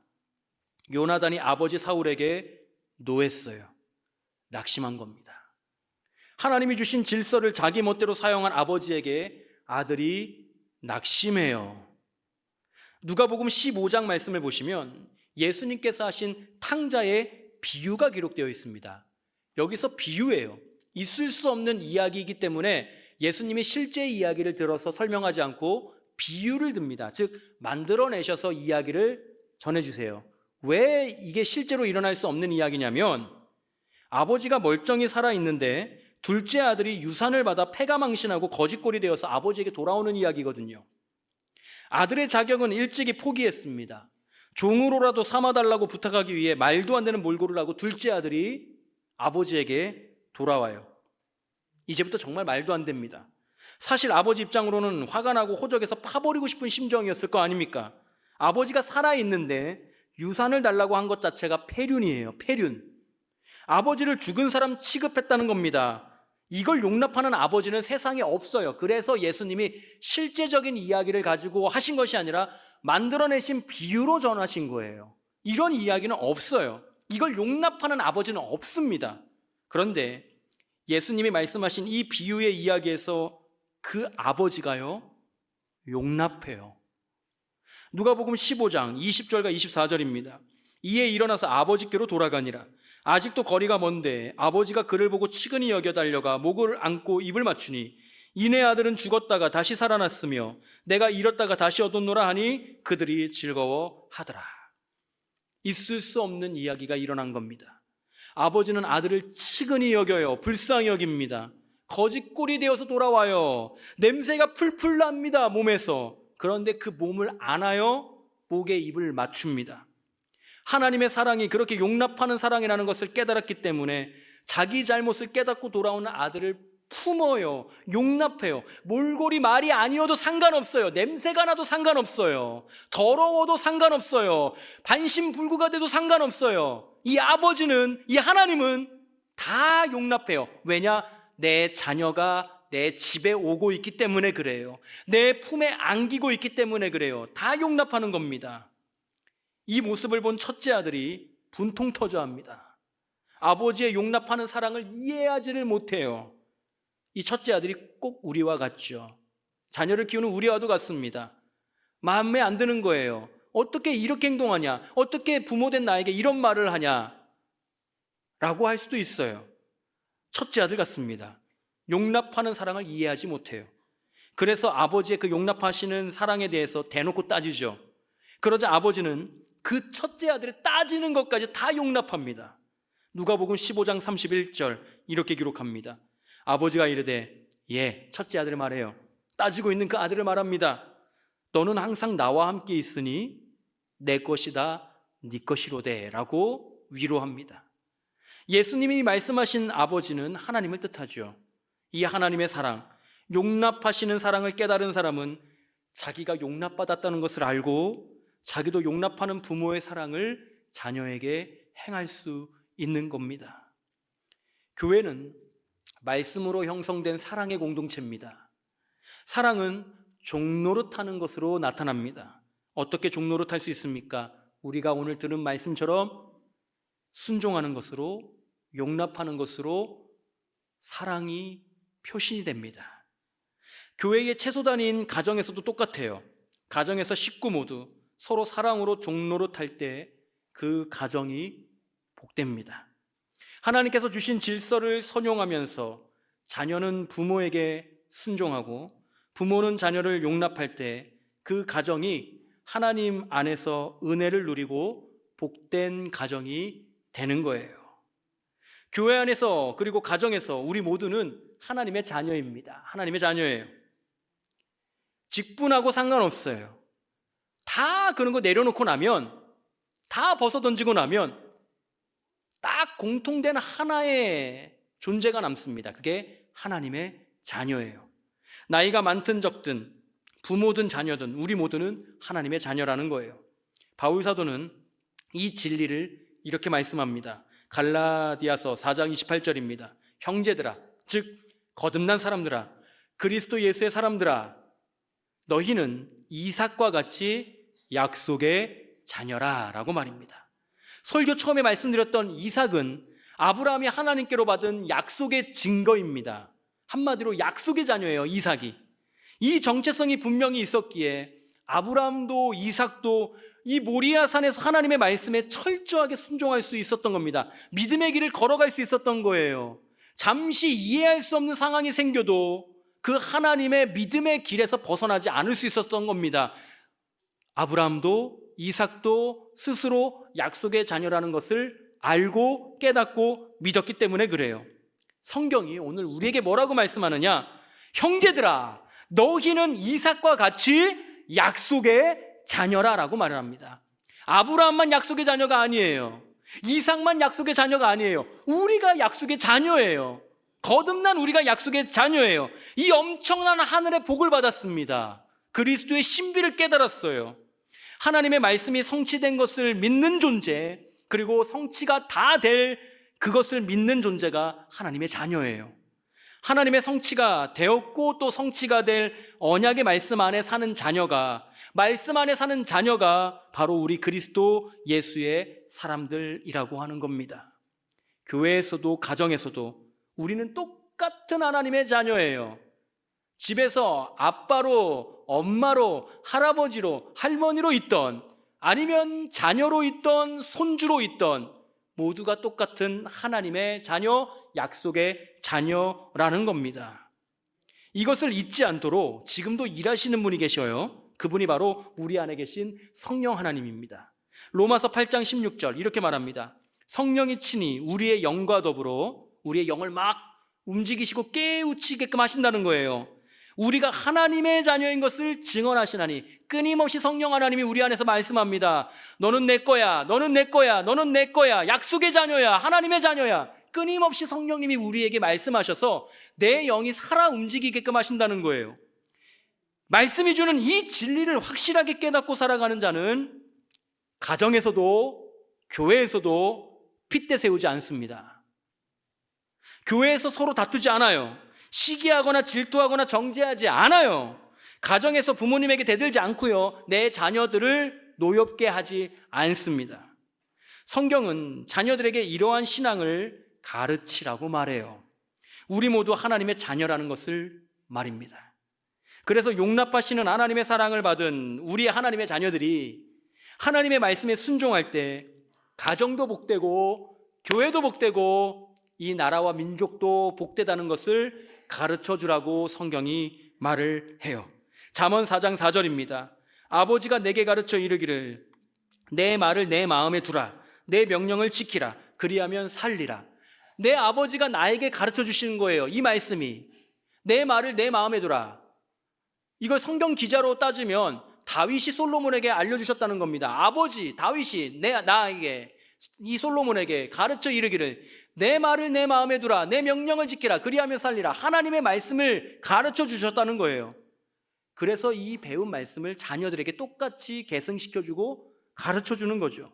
요나단이 아버지 사울에게 노했어요. 낙심한 겁니다. 하나님이 주신 질서를 자기 멋대로 사용한 아버지에게 아들이 낙심해요. 누가복음 15장 말씀을 보시면 예수님께서 하신 탕자의 비유가 기록되어 있습니다. 여기서 비유예요. 있을 수 없는 이야기이기 때문에 예수님이 실제 이야기를 들어서 설명하지 않고 비유를 듭니다. 즉 만들어내셔서 이야기를 전해주세요. 왜 이게 실제로 일어날 수 없는 이야기냐면, 아버지가 멀쩡히 살아있는데 둘째 아들이 유산을 받아 패가망신하고 거짓골이 되어서 아버지에게 돌아오는 이야기거든요. 아들의 자격은 일찍이 포기했습니다. 종으로라도 삼아달라고 부탁하기 위해 말도 안 되는 몰골을 하고 둘째 아들이 아버지에게 돌아와요. 이제부터 정말 말도 안 됩니다. 사실 아버지 입장으로는 화가 나고 호적에서 파버리고 싶은 심정이었을 거 아닙니까? 아버지가 살아있는데 유산을 달라고 한 것 자체가 폐륜이에요. 폐륜. 아버지를 죽은 사람 취급했다는 겁니다. 이걸 용납하는 아버지는 세상에 없어요. 그래서 예수님이 실제적인 이야기를 가지고 하신 것이 아니라 만들어내신 비유로 전하신 거예요. 이런 이야기는 없어요. 이걸 용납하는 아버지는 없습니다. 그런데 예수님이 말씀하신 이 비유의 이야기에서 그 아버지가요, 용납해요. 누가복음 15장 20절과 24절입니다. 이에 일어나서 아버지께로 돌아가니라. 아직도 거리가 먼데 아버지가 그를 보고 치근히 여겨 달려가 목을 안고 입을 맞추니 이내 아들은 죽었다가 다시 살아났으며 내가 잃었다가 다시 얻었노라 하니 그들이 즐거워하더라. 있을 수 없는 이야기가 일어난 겁니다. 아버지는 아들을 치근히 여겨요. 불쌍히 여깁니다. 거짓골이 되어서 돌아와요. 냄새가 풀풀 납니다, 몸에서. 그런데 그 몸을 안아요. 목에 입을 맞춥니다. 하나님의 사랑이 그렇게 용납하는 사랑이라는 것을 깨달았기 때문에 자기 잘못을 깨닫고 돌아오는 아들을 품어요. 용납해요. 몰골이 말이 아니어도 상관없어요. 냄새가 나도 상관없어요. 더러워도 상관없어요. 반신불구가 돼도 상관없어요. 이 아버지는, 이 하나님은 다 용납해요. 왜냐? 내 자녀가 내 집에 오고 있기 때문에 그래요. 내 품에 안기고 있기 때문에 그래요. 다 용납하는 겁니다. 이 모습을 본 첫째 아들이 분통 터져합니다. 아버지의 용납하는 사랑을 이해하지를 못해요. 이 첫째 아들이 꼭 우리와 같죠. 자녀를 키우는 우리와도 같습니다. 마음에 안 드는 거예요. 어떻게 이렇게 행동하냐? 어떻게 부모된 나에게 이런 말을 하냐? 라고 할 수도 있어요. 첫째 아들 같습니다. 용납하는 사랑을 이해하지 못해요. 그래서 아버지의 그 용납하시는 사랑에 대해서 대놓고 따지죠. 그러자 아버지는 그 첫째 아들의 따지는 것까지 다 용납합니다. 누가복음 15장 31절 이렇게 기록합니다. 아버지가 이르되, 첫째 아들을 말해요. 따지고 있는 그 아들을 말합니다. 너는 항상 나와 함께 있으니 내 것이다 네 것이로되 라고 위로합니다. 예수님이 말씀하신 아버지는 하나님을 뜻하죠. 이 하나님의 사랑, 용납하시는 사랑을 깨달은 사람은 자기가 용납받았다는 것을 알고 자기도 용납하는 부모의 사랑을 자녀에게 행할 수 있는 겁니다. 교회는 말씀으로 형성된 사랑의 공동체입니다. 사랑은 종노릇하는 것으로 나타납니다. 어떻게 종노릇할 수 있습니까? 우리가 오늘 들은 말씀처럼 순종하는 것으로, 용납하는 것으로 사랑이 표시이 됩니다. 교회의 채소단인 가정에서도 똑같아요. 가정에서 식구 모두 서로 사랑으로 종노릇할 때 그 가정이 복됩니다. 하나님께서 주신 질서를 선용하면서 자녀는 부모에게 순종하고 부모는 자녀를 용납할 때 그 가정이 하나님 안에서 은혜를 누리고 복된 가정이 되는 거예요. 교회 안에서 그리고 가정에서 우리 모두는 하나님의 자녀입니다. 하나님의 자녀예요. 직분하고 상관없어요. 다 그런 거 내려놓고 나면, 다 벗어던지고 나면 딱 공통된 하나의 존재가 남습니다. 그게 하나님의 자녀예요. 나이가 많든 적든 부모든 자녀든 우리 모두는 하나님의 자녀라는 거예요. 바울 사도는 이 진리를 이렇게 말씀합니다. 갈라디아서 4장 28절입니다. 형제들아, 즉 거듭난 사람들아, 그리스도 예수의 사람들아, 너희는 이삭과 같이 약속의 자녀라 라고 말입니다. 설교 처음에 말씀드렸던 이삭은 아브라함이 하나님께로 받은 약속의 증거입니다. 한마디로 약속의 자녀예요. 이삭이. 이 정체성이 분명히 있었기에 아브라함도 이삭도 이 모리아 산에서 하나님의 말씀에 철저하게 순종할 수 있었던 겁니다. 믿음의 길을 걸어갈 수 있었던 거예요. 잠시 이해할 수 없는 상황이 생겨도 그 하나님의 믿음의 길에서 벗어나지 않을 수 있었던 겁니다. 아브라함도 이삭도 스스로 약속의 자녀라는 것을 알고 깨닫고 믿었기 때문에 그래요. 성경이 오늘 우리에게 뭐라고 말씀하느냐? 형제들아, 너희는 이삭과 같이 약속의 자녀라 라고 말을 합니다. 아브라함만 약속의 자녀가 아니에요. 이삭만 약속의 자녀가 아니에요. 우리가 약속의 자녀예요. 거듭난 우리가 약속의 자녀예요. 이 엄청난 하늘의 복을 받았습니다. 그리스도의 신비를 깨달았어요. 하나님의 말씀이 성취된 것을 믿는 존재, 그리고 성취가 다 될 그것을 믿는 존재가 하나님의 자녀예요. 하나님의 성취가 되었고 또 성취가 될 언약의 말씀 안에 사는 자녀가, 말씀 안에 사는 자녀가 바로 우리 그리스도 예수의 사람들이라고 하는 겁니다. 교회에서도 가정에서도 우리는 똑같은 하나님의 자녀예요. 집에서 아빠로, 엄마로, 할아버지로, 할머니로 있던, 아니면 자녀로 있던, 손주로 있던 모두가 똑같은 하나님의 자녀, 약속의 자녀라는 겁니다. 이것을 잊지 않도록 지금도 일하시는 분이 계셔요. 그분이 바로 우리 안에 계신 성령 하나님입니다. 로마서 8장 16절 이렇게 말합니다. 성령이 친히 우리의 영과 더불어 우리의 영을 막 움직이시고 깨우치게끔 하신다는 거예요. 우리가 하나님의 자녀인 것을 증언하시나니, 끊임없이 성령 하나님이 우리 안에서 말씀합니다. 너는 내 거야, 너는 내 거야, 너는 내 거야, 약속의 자녀야, 하나님의 자녀야. 끊임없이 성령님이 우리에게 말씀하셔서 내 영이 살아 움직이게끔 하신다는 거예요. 말씀이 주는 이 진리를 확실하게 깨닫고 살아가는 자는 가정에서도 교회에서도 핏대 세우지 않습니다. 교회에서 서로 다투지 않아요. 시기하거나 질투하거나 정죄하지 않아요. 가정에서 부모님에게 대들지 않고요. 내 자녀들을 노엽게 하지 않습니다. 성경은 자녀들에게 이러한 신앙을 가르치라고 말해요. 우리 모두 하나님의 자녀라는 것을 말입니다. 그래서 용납하시는 하나님의 사랑을 받은 우리 하나님의 자녀들이 하나님의 말씀에 순종할 때 가정도 복되고 교회도 복되고 이 나라와 민족도 복되다는 것을 가르쳐 주라고 성경이 말을 해요. 잠언 4장 4절입니다. 아버지가 내게 가르쳐 이르기를 내 말을 내 마음에 두라, 내 명령을 지키라, 그리하면 살리라. 내 아버지가 나에게 가르쳐 주시는 거예요. 이 말씀이 내 말을 내 마음에 두라. 이걸 성경 기자로 따지면 다윗이 솔로몬에게 알려주셨다는 겁니다. 아버지 다윗이 나에게 이 솔로몬에게 가르쳐 이르기를 내 말을 내 마음에 두라, 내 명령을 지키라, 그리하면 살리라. 하나님의 말씀을 가르쳐 주셨다는 거예요. 그래서 이 배운 말씀을 자녀들에게 똑같이 계승시켜주고 가르쳐 주는 거죠.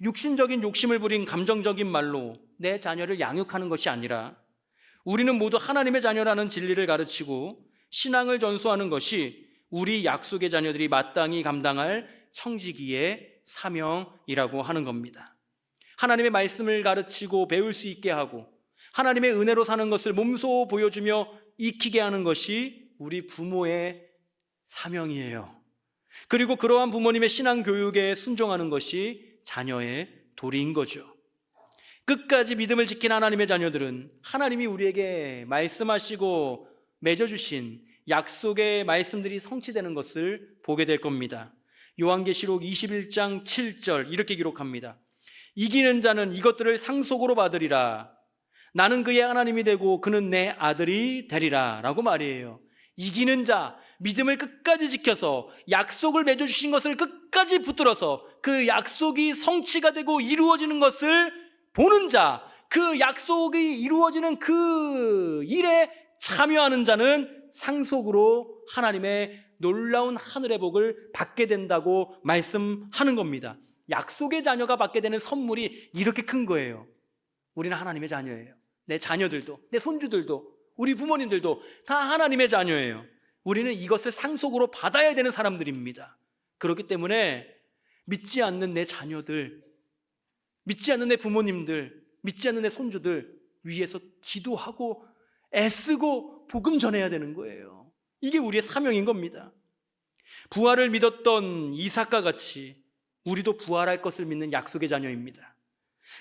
육신적인 욕심을 부린 감정적인 말로 내 자녀를 양육하는 것이 아니라 우리는 모두 하나님의 자녀라는 진리를 가르치고 신앙을 전수하는 것이 우리 약속의 자녀들이 마땅히 감당할 청지기의 사명이라고 하는 겁니다. 하나님의 말씀을 가르치고 배울 수 있게 하고 하나님의 은혜로 사는 것을 몸소 보여주며 익히게 하는 것이 우리 부모의 사명이에요. 그리고 그러한 부모님의 신앙 교육에 순종하는 것이 자녀의 도리인 거죠. 끝까지 믿음을 지킨 하나님의 자녀들은 하나님이 우리에게 말씀하시고 맺어주신 약속의 말씀들이 성취되는 것을 보게 될 겁니다. 요한계시록 21장 7절 이렇게 기록합니다. 이기는 자는 이것들을 상속으로 받으리라. 나는 그의 하나님이 되고 그는 내 아들이 되리라 라고 말이에요. 이기는 자, 믿음을 끝까지 지켜서 약속을 맺어주신 것을 끝까지 붙들어서 그 약속이 성취가 되고 이루어지는 것을 보는 자, 그 약속이 이루어지는 그 일에 참여하는 자는 상속으로 하나님의 놀라운 하늘의 복을 받게 된다고 말씀하는 겁니다. 약속의 자녀가 받게 되는 선물이 이렇게 큰 거예요. 우리는 하나님의 자녀예요. 내 자녀들도, 내 손주들도, 우리 부모님들도 다 하나님의 자녀예요. 우리는 이것을 상속으로 받아야 되는 사람들입니다. 그렇기 때문에 믿지 않는 내 자녀들, 믿지 않는 내 부모님들, 믿지 않는 내 손주들 위해서 기도하고 애쓰고 복음 전해야 되는 거예요. 이게 우리의 사명인 겁니다. 부활을 믿었던 이삭과 같이 우리도 부활할 것을 믿는 약속의 자녀입니다.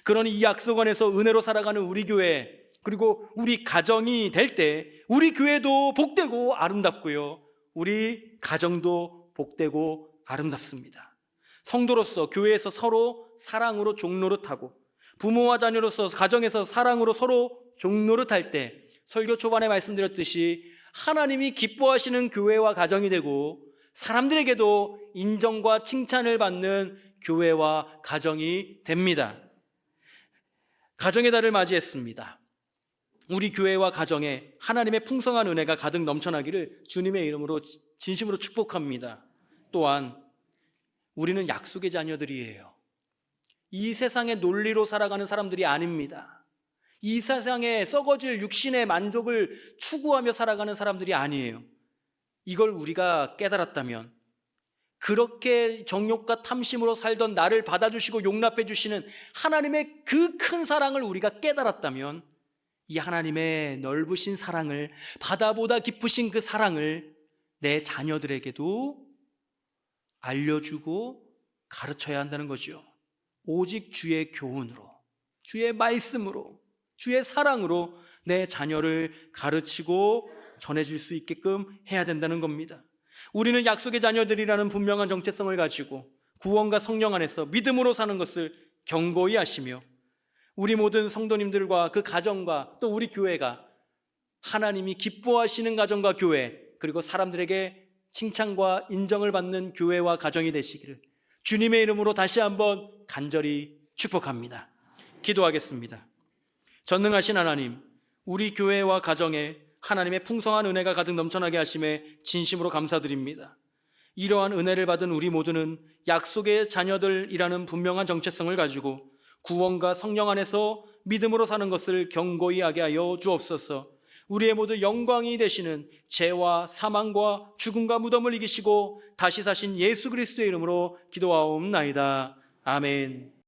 그러니 이 약속 안에서 은혜로 살아가는 우리 교회, 그리고 우리 가정이 될 때 우리 교회도 복되고 아름답고요, 우리 가정도 복되고 아름답습니다. 성도로서 교회에서 서로 사랑으로 종노릇하고 부모와 자녀로서 가정에서 사랑으로 서로 종노릇할 때 설교 초반에 말씀드렸듯이 하나님이 기뻐하시는 교회와 가정이 되고 사람들에게도 인정과 칭찬을 받는 교회와 가정이 됩니다. 가정의 달을 맞이했습니다. 우리 교회와 가정에 하나님의 풍성한 은혜가 가득 넘쳐나기를 주님의 이름으로 진심으로 축복합니다. 또한 우리는 약속의 자녀들이에요. 이 세상의 논리로 살아가는 사람들이 아닙니다. 이 세상에 썩어질 육신의 만족을 추구하며 살아가는 사람들이 아니에요. 이걸 우리가 깨달았다면, 그렇게 정욕과 탐심으로 살던 나를 받아주시고 용납해 주시는 하나님의 그 큰 사랑을 우리가 깨달았다면, 이 하나님의 넓으신 사랑을, 바다보다 깊으신 그 사랑을 내 자녀들에게도 알려주고 가르쳐야 한다는 거죠. 오직 주의 교훈으로, 주의 말씀으로, 주의 사랑으로 내 자녀를 가르치고 전해줄 수 있게끔 해야 된다는 겁니다. 우리는 약속의 자녀들이라는 분명한 정체성을 가지고 구원과 성령 안에서 믿음으로 사는 것을 경고히 하시며, 우리 모든 성도님들과 그 가정과 또 우리 교회가 하나님이 기뻐하시는 가정과 교회, 그리고 사람들에게 칭찬과 인정을 받는 교회와 가정이 되시기를 주님의 이름으로 다시 한번 간절히 축복합니다. 기도하겠습니다. 전능하신 하나님, 우리 교회와 가정에 하나님의 풍성한 은혜가 가득 넘쳐나게 하심에 진심으로 감사드립니다. 이러한 은혜를 받은 우리 모두는 약속의 자녀들이라는 분명한 정체성을 가지고 구원과 성령 안에서 믿음으로 사는 것을 경고히 하게 하여 주옵소서. 우리의 모두 영광이 되시는 죄와 사망과 죽음과 무덤을 이기시고 다시 사신 예수 그리스도의 이름으로 기도하옵나이다. 아멘.